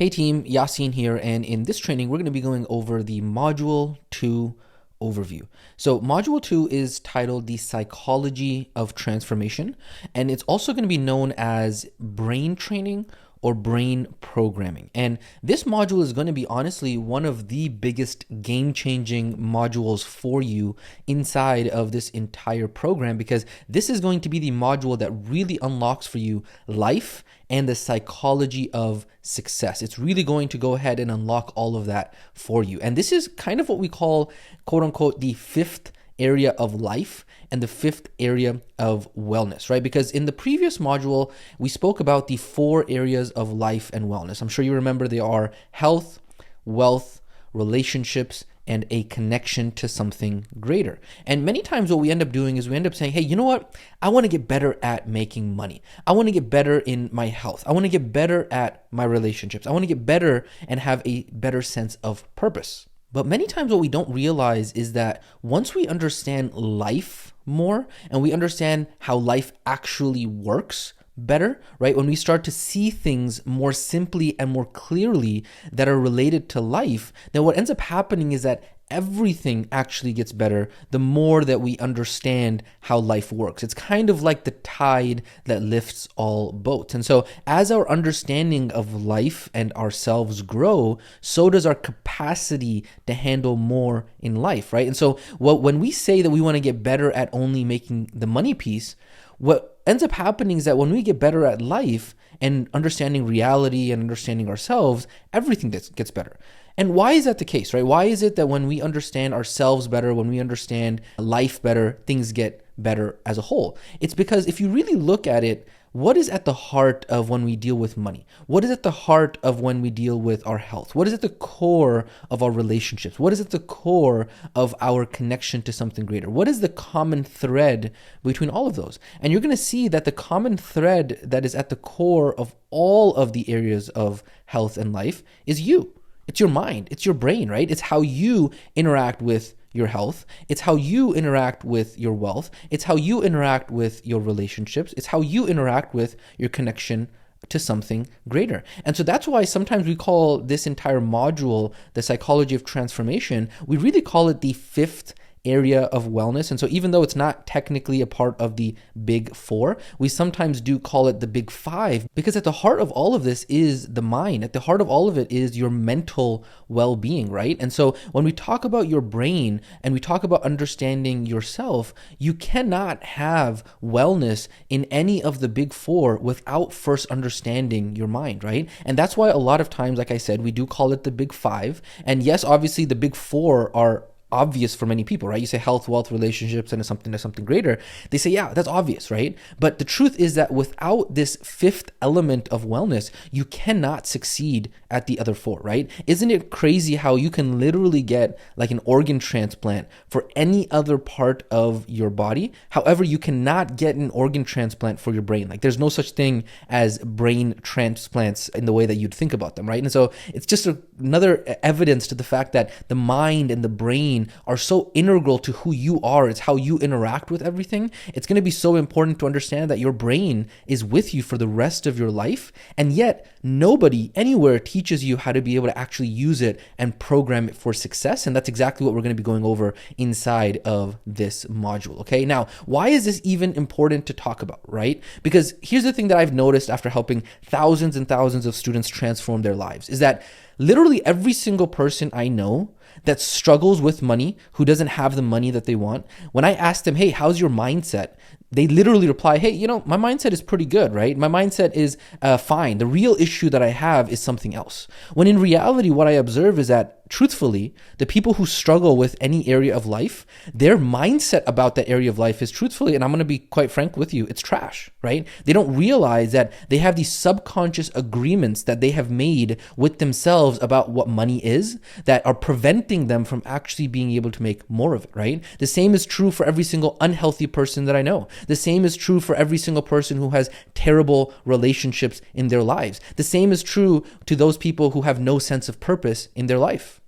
Hey team, Yasin here, and in this training, we're going to be going over the Module 2 overview. So Module 2 is titled The Psychology of Transformation, and it's also going to be known as brain training or brain programming. And this module is going to be honestly one of the biggest game-changing modules for you inside of this entire program, because this is going to be the module that really unlocks for you life and the psychology of success. It's really going to go ahead and unlock all of that for you. And this is kind of what we call, quote unquote, the fifth area of life and the fifth area of wellness, right? Because in the previous module, we spoke about the 4 areas of life and wellness. I'm sure you remember they are health, wealth, relationships, and a connection to something greater. And many times what we end up doing is we end up saying, hey, you know what? I want to get better at making money. I want to get better in my health. I want to get better at my relationships. I want to get better and have a better sense of purpose. But many times what we don't realize is that once we understand life more and we understand how life actually works better, right? When we start to see things more simply and more clearly that are related to life, then what ends up happening is that everything actually gets better the more that we understand how life works. It's kind of like the tide that lifts all boats. And so as our understanding of life and ourselves grow, so does our capacity to handle more in life, right? And so when we say that we want to get better at only making the money piece, what ends up happening is that when we get better at life and understanding reality and understanding ourselves, everything gets better. And why is that the case, right? Why is it that when we understand ourselves better, when we understand life better, things get better as a whole? It's because if you really look at it, what is at the heart of when we deal with money? What is at the heart of when we deal with our health? What is at the core of our relationships? What is at the core of our connection to something greater? What is the common thread between all of those? And you're going to see that the common thread that is at the core of all of the areas of health and life is you. It's your mind. It's your brain, right? It's how you interact with your health. It's how you interact with your wealth. It's how you interact with your relationships. It's how you interact with your connection to something greater. And so that's why sometimes we call this entire module the psychology of transformation. We really call it the fifth area of wellness. And so even though it's not technically a part of the big 4, we sometimes do call it the big 5, because at the heart of all of this is the mind. At the heart of all of it is your mental well-being, right? And so when we talk about your brain and we talk about understanding yourself, you cannot have wellness in any of the big 4 without first understanding your mind, right? And that's why a lot of times, like I said, we do call it the big 5. And yes, obviously the big 4 are obvious for many people, right? You say health, wealth, relationships, and something greater. They say, yeah, that's obvious, right? But the truth is that without this fifth element of wellness, you cannot succeed at the other 4, right? Isn't it crazy how you can literally get like an organ transplant for any other part of your body? However, you cannot get an organ transplant for your brain. Like there's no such thing as brain transplants in the way that you'd think about them, right? And so it's just another evidence to the fact that the mind and the brain are so integral to who you are. It's how you interact with everything. It's going to be so important to understand that your brain is with you for the rest of your life. And yet nobody anywhere teaches you how to be able to actually use it and program it for success. And that's exactly what we're going to be going over inside of this module. Okay. Now, why is this even important to talk about, right? Because here's the thing that I've noticed after helping thousands and thousands of students transform their lives is that literally every single person I know that struggles with money, who doesn't have the money that they want, when I ask them, hey, how's your mindset? They literally reply, hey, my mindset is pretty good, right? My mindset is fine. The real issue that I have is something else. When in reality, what I observe is that truthfully, the people who struggle with any area of life, their mindset about that area of life is truthfully, and I'm going to be quite frank with you, it's trash, right? They don't realize that they have these subconscious agreements that they have made with themselves about what money is that are preventing them from actually being able to make more of it, right? The same is true for every single unhealthy person that I know. The same is true for every single person who has terrible relationships in their lives. The same is true to those people who have no sense of purpose in their life.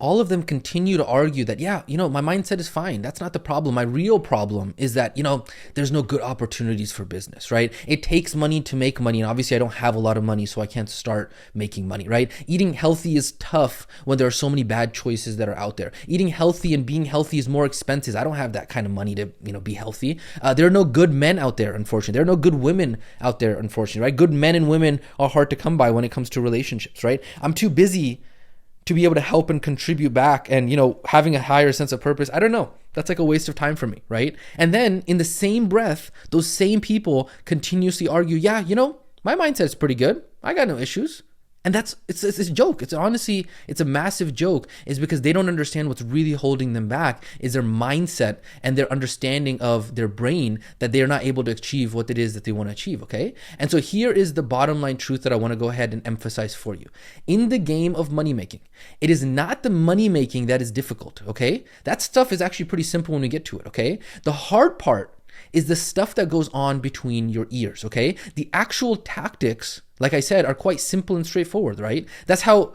all of them continue to argue that, yeah, my mindset is fine. That's not the problem. My real problem is that, there's no good opportunities for business, right? It takes money to make money. And obviously I don't have a lot of money, so I can't start making money, right? Eating healthy is tough when there are so many bad choices that are out there. Eating healthy and being healthy is more expensive. I don't have that kind of money to, be healthy. There are no good men out there, unfortunately. There are no good women out there, unfortunately, right? Good men and women are hard to come by when it comes to relationships, right? I'm too busy to be able to help and contribute back and, having a higher sense of purpose. I don't know. That's like a waste of time for me, right? And then in the same breath, those same people continuously argue, yeah, my mindset is pretty good. I got no issues. And it's a joke. It's a massive joke, is because they don't understand what's really holding them back is their mindset and their understanding of their brain, that they are not able to achieve what it is that they want to achieve, okay? And so here is the bottom line truth that I want to go ahead and emphasize for you. In the game of money making, it is not the money making that is difficult, okay? That stuff is actually pretty simple when we get to it, okay? The hard part is the stuff that goes on between your ears, okay? The actual tactics, like I said, are quite simple and straightforward, right? That's how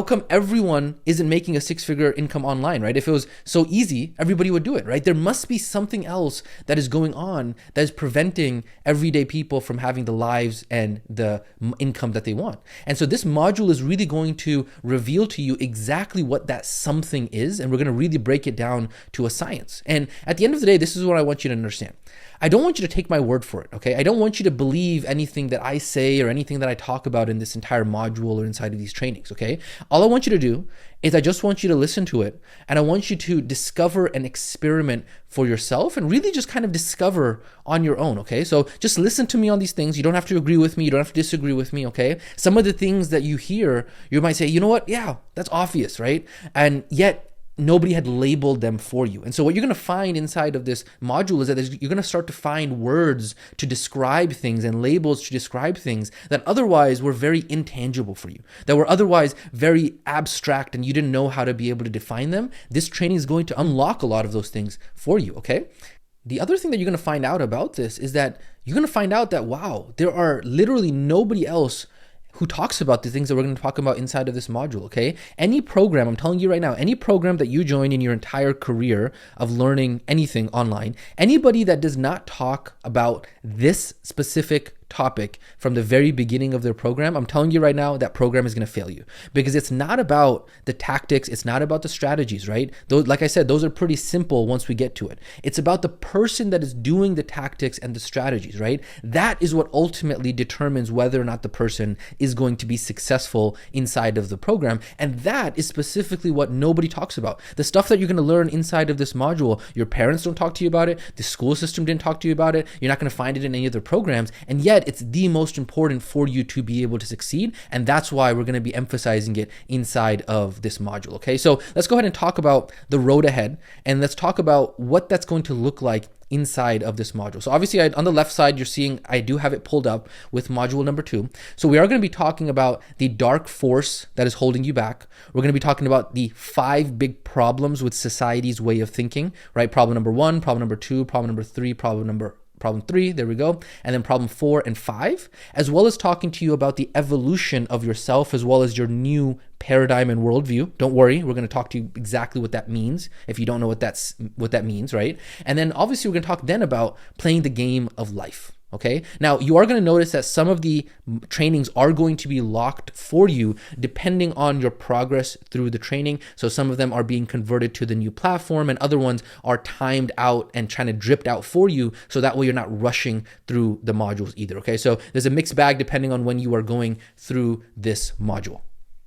come everyone isn't making a six-figure income online, right? If it was so easy, everybody would do it, right? There must be something else that is going on that is preventing everyday people from having the lives and the income that they want. And so this module is really going to reveal to you exactly what that something is, and we're going to really break it down to a science. And at the end of the day, this is what I want you to understand. I don't want you to take my word for it, okay? I don't want you to believe anything that I say or anything that I talk about in this entire module or inside of these trainings, okay? All I want you to do is I just want you to listen to it, and I want you to discover and experiment for yourself and really just kind of discover on your own, okay? So just listen to me on these things. You don't have to agree with me. You don't have to disagree with me, okay? Some of the things that you hear, you might say, you know what? Yeah, that's obvious, right? And yet, nobody had labeled them for you. And so what you're going to find inside of this module is that you're going to start to find words to describe things and labels to describe things that otherwise were very intangible for you, that were otherwise very abstract and you didn't know how to be able to define them. This training is going to unlock a lot of those things for you, okay? The other thing that you're going to find out about this is that you're going to find out that, wow, there are literally nobody else who talks about the things that we're going to talk about inside of this module, okay? Any program, I'm telling you right now, any program that you join in your entire career of learning anything online, anybody that does not talk about this specific topic from the very beginning of their program, I'm telling you right now, that program is going to fail you, because it's not about the tactics. It's not about the strategies, right? Those, like I said, those are pretty simple once we get to it. It's about the person that is doing the tactics and the strategies, right? That is what ultimately determines whether or not the person is going to be successful inside of the program. And that is specifically what nobody talks about. The stuff that you're going to learn inside of this module, your parents don't talk to you about it. The school system didn't talk to you about it. You're not going to find it in any other programs. And yet it's the most important for you to be able to succeed. And that's why we're going to be emphasizing it inside of this module. Okay, so let's go ahead and talk about the road ahead, and let's talk about what that's going to look like inside of this module. So obviously on the left side, you're seeing I do have it pulled up with module number 2. So we are going to be talking about the dark force that is holding you back. We're going to be talking about the 5 big problems with society's way of thinking, right? Problem number 1, problem number 2, problem number 3, problem 3, there we go, and then problem 4 and 5, as well as talking to you about the evolution of yourself as well as your new paradigm and worldview. Don't worry, we're going to talk to you exactly what that means if you don't know what that means, right? And then obviously we're going to talk then about playing the game of life. Okay. Now you are going to notice that some of the trainings are going to be locked for you depending on your progress through the training. So some of them are being converted to the new platform and other ones are timed out and trying to drip out for you. So that way you're not rushing through the modules either. Okay. So there's a mixed bag depending on when you are going through this module.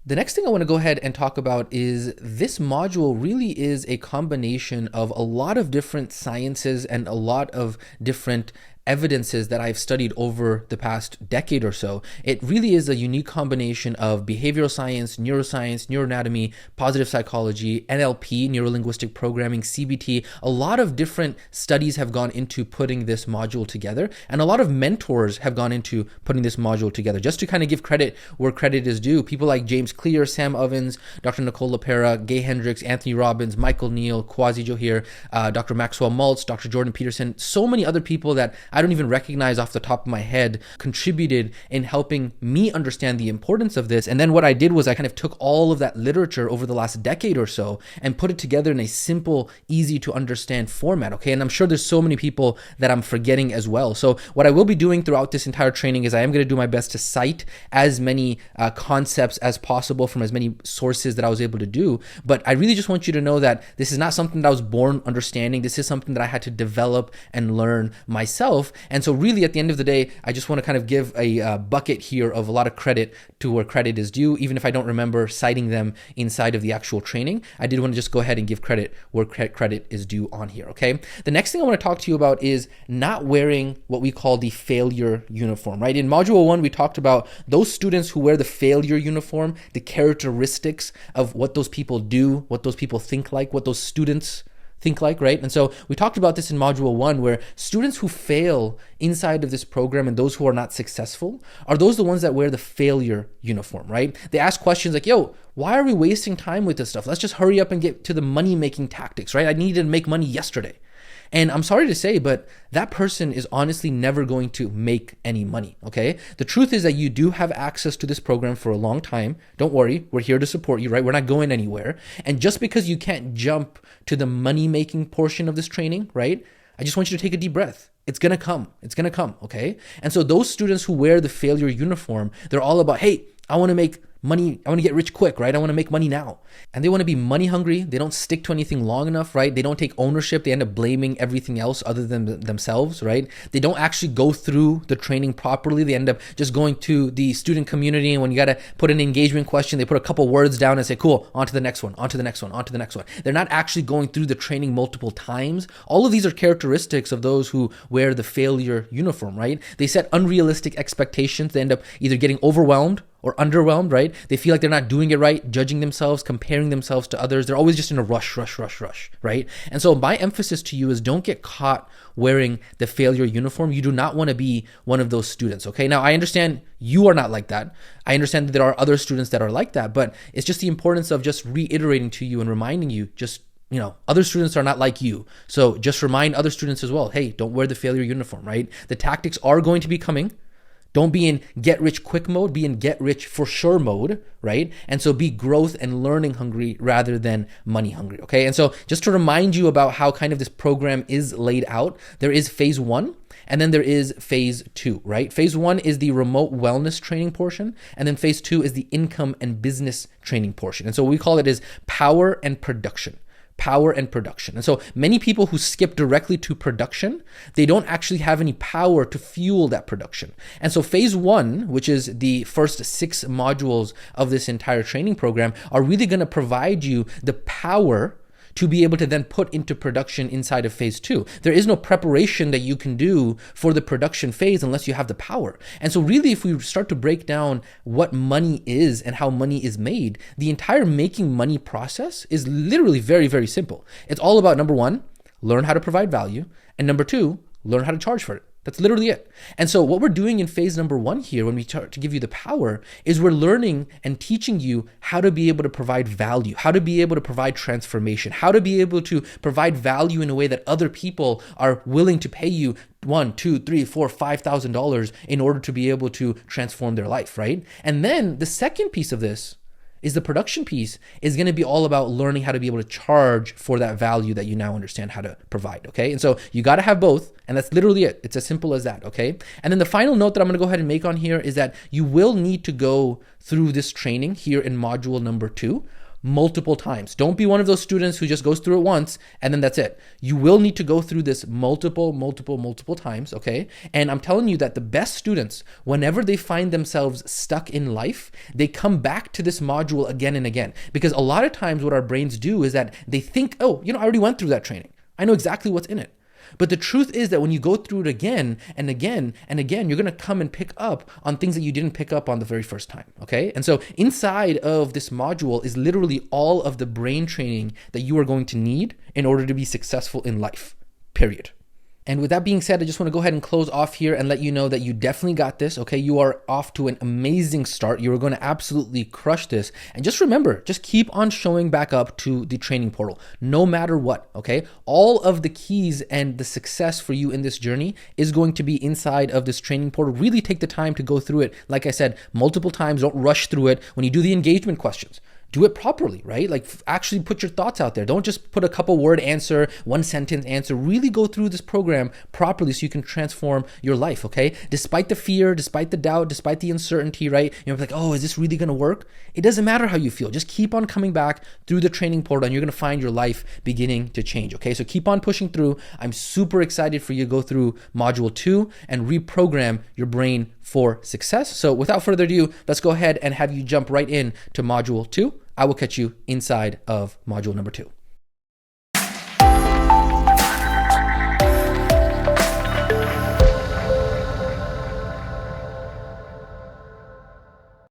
The next thing I want to go ahead and talk about is this module really is a combination of a lot of different sciences and a lot of different evidences that I've studied over the past decade or so. It really is a unique combination of behavioral science, neuroscience, neuroanatomy, positive psychology, NLP, neuro-linguistic programming, CBT. A lot of different studies have gone into putting this module together, and a lot of mentors have gone into putting this module together. Just to kind of give credit where credit is due, people like James Clear, Sam Ovens, Dr. Nicole LaPera, Gay Hendricks, Anthony Robbins, Michael Neal, Kwasi Johir, Dr. Maxwell Maltz, Dr. Jordan Peterson, so many other people that I don't even recognize off the top of my head contributed in helping me understand the importance of this. And then what I did was I kind of took all of that literature over the last decade or so and put it together in a simple, easy to understand format, okay? And I'm sure there's so many people that I'm forgetting as well. So what I will be doing throughout this entire training is I am going to do my best to cite as many concepts as possible from as many sources that I was able to do. But I really just want you to know that this is not something that I was born understanding. This is something that I had to develop and learn myself. And so really at the end of the day, I just want to kind of give a bucket here of a lot of credit to where credit is due, even if I don't remember citing them inside of the actual training. I did want to just go ahead and give credit where credit is due on here, okay? The next thing I want to talk to you about is not wearing what we call the failure uniform, right? In Module 1, we talked about those students who wear the failure uniform, the characteristics of what those people do, what those people think like, what those students think like, right? And so we talked about this in Module 1, where students who fail inside of this program and those who are not successful are those the ones that wear the failure uniform, right? They ask questions like, yo, why are we wasting time with this stuff? Let's just hurry up and get to the money-making tactics, right? I needed to make money yesterday. And I'm sorry to say, but that person is honestly never going to make any money, okay? The truth is that you do have access to this program for a long time. Don't worry, we're here to support you, right? We're not going anywhere. And just because you can't jump to the money-making portion of this training, right? I just want you to take a deep breath. It's gonna come, okay? And so those students who wear the failure uniform, they're all about, hey, I wanna make money, I want to get rich quick, right? I want to make money now. And they want to be money hungry. They don't stick to anything long enough, right? They don't take ownership. They end up blaming everything else other than themselves, right? They don't actually go through the training properly. They end up just going to the student community, and when you got to put an engagement question, they put a couple words down and say, cool, on to the next one, on to the next one, on to the next one. They're not actually going through the training multiple times. All of these are characteristics of those who wear the failure uniform, right? They set unrealistic expectations. They end up either getting overwhelmed or underwhelmed, right? They feel like they're not doing it right, judging themselves, comparing themselves to others. They're always just in a rush, right? And so my emphasis to you is don't get caught wearing the failure uniform. You do not want to be one of those students, okay? Now, I understand you are not like that. I understand that there are other students that are like that, but it's just the importance of just reiterating to you and reminding you, just, you know, other students are not like you. So just remind other students as well, hey, don't wear the failure uniform, right? The tactics are going to be coming. Don't be in get rich quick mode, be in get rich for sure mode, right? And so be growth and learning hungry rather than money hungry, okay? And so just to remind you about how kind of this program is laid out, there is phase 1 and then there is phase 2, right? Phase 1 is the remote wellness training portion, and then phase 2 is the income and business training portion. And so what we call it is power and production. Power and production. And so many people who skip directly to production, they don't actually have any power to fuel that production. And so phase 1, which is the first 6 modules of this entire training program, are really going to provide you the power to be able to then put into production inside of phase 2. There is no preparation that you can do for the production phase unless you have the power. And so really, if we start to break down what money is and how money is made, the entire making money process is literally very, very simple. It's all about, number 1, learn how to provide value, and number 2, learn how to charge for it. That's literally it. And so what we're doing in phase number 1 here, when we start to give you the power, is we're learning and teaching you how to be able to provide value, how to be able to provide transformation, how to be able to provide value in a way that other people are willing to pay you $1, $2, $3, $4, $5,000 in order to be able to transform their life, right? And then the second piece of this is the production piece is going to be all about learning how to be able to charge for that value that you now understand how to provide, okay? And so you got to have both, and that's literally it. It's as simple as that, okay? And then the final note that I'm going to go ahead and make on here is that you will need to go through this training here in module number 2 multiple times. Don't be one of those students who just goes through it once and then that's it. You will need to go through this multiple times, okay? And I'm telling you that the best students, whenever they find themselves stuck in life, they come back to this module again and again. Because a lot of times what our brains do is that they think, oh, I already went through that training. I know exactly what's in it. But the truth is that when you go through it again and again and again, you're going to come and pick up on things that you didn't pick up on the very first time, okay? And so inside of this module is literally all of the brain training that you are going to need in order to be successful in life, period. And with that being said, I just want to go ahead and close off here and let you know that you definitely got this, okay? You are off to an amazing start. You are going to absolutely crush this. And just remember, just keep on showing back up to the training portal, no matter what, okay? All of the keys and the success for you in this journey is going to be inside of this training portal. Really take the time to go through it. Like I said, multiple times, don't rush through it. When you do the engagement questions, do it properly, right? Like actually put your thoughts out there. Don't just put a couple word answer, one sentence answer. Really go through this program properly so you can transform your life, okay? Despite the fear, despite the doubt, despite the uncertainty, right? You're like, oh, is this really gonna work? It doesn't matter how you feel. Just keep on coming back through the training portal and you're gonna find your life beginning to change, okay? So keep on pushing through. I'm super excited for you to go through module 2 and reprogram your brain for success. So without further ado, let's go ahead and have you jump right in to module 2. I will catch you inside of module number 2.